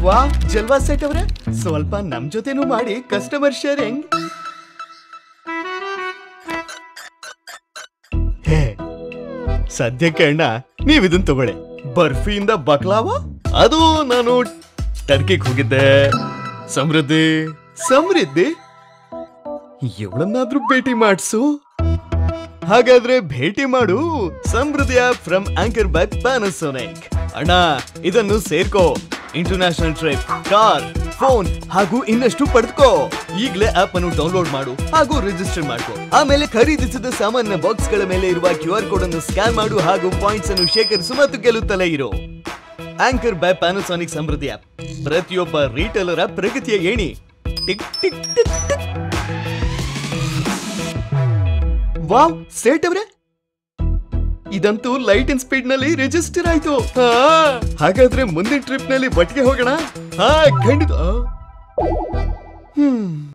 ವಾ ಜಲ್ವಾ ಸೆಟ್ ಅವ್ರೆ, ಸ್ವಲ್ಪ ನಮ್ ಜೊತೆನೂ ಮಾಡಿ ಕಸ್ಟಮರ್ ಶೇರಿಂಗ್. ಹೇ ಸದ್ಯಕ್ಕೆ ಅಣ್ಣ ನೀವ್ ಇದನ್ ತಗೊಳ್ಳಿ. ಬರ್ಫಿಯಿಂದ ಬಕ್ಲಾವಾ, ಅದು ನಾನು ಟರ್ಕಿಗ್ ಹೋಗಿದ್ದೆ. ಸಮೃದ್ಧಿ ಸಮೃದ್ಧಿ ಇವಳನ್ನಾದ್ರೂ ಭೇಟಿ ಮಾಡ್ಸು. ಹಾಗಾದ್ರೆ ಭೇಟಿ ಮಾಡು Samruddhi app from Anchor by Panasonic. ಅಣ್ಣ ಇದನ್ನು ಸೇರ್ಕೋ, ಇಂಟರ್ನ್ಯಾಷನಲ್ ಟ್ರಿಪ್, ಕಾರ್, ಫೋನ್ ಹಾಗೂ ಇನ್ನಷ್ಟು ಪಡೆದುಕೋ. ಈಗಲೇ ಆಪ್ ಅನ್ನು ಡೌನ್ಲೋಡ್ ಮಾಡು ಹಾಗೂ ರಿಜಿಸ್ಟರ್ ಮಾಡ್ಕೋ. ಆಮೇಲೆ ಖರೀದಿಸಿದ ಸಾಮಾನ್ಯ ಬಾಕ್ಸ್ ಗಳ ಮೇಲೆ ಇರುವ QR ಕೋಡ್ ಅನ್ನು ಸ್ಕ್ಯಾನ್ ಮಾಡು ಹಾಗೂ ಪಾಯಿಂಟ್ಸ್ ಅನ್ನು ಶೇಖರಿಸು ಮತ್ತು ಗೆಲ್ಲುತ್ತಲೇ ಇರು. Anchor by Panasonic Samruddhi app ಪ್ರತಿಯೊಬ್ಬ ರೀಟೇಲರ್ ಪ್ರಗತಿಯ ಏಣಿ. Tick tick tick tick. Wow ಸೇಟ್ ಅವ್ರೆ, ಇದಂತೂ ಲೈಟ್ ಅಂಡ್ ಸ್ಪೀಡ್ ನಲ್ಲಿ ರಿಜಿಸ್ಟರ್ ಆಯ್ತು. ಹಾಗಾದ್ರೆ ಮುಂದಿನ ಟ್ರಿಪ್ ನಲ್ಲಿ ಒಟ್ಟಿಗೆ ಹೋಗೋಣ. ಖಂಡಿತ.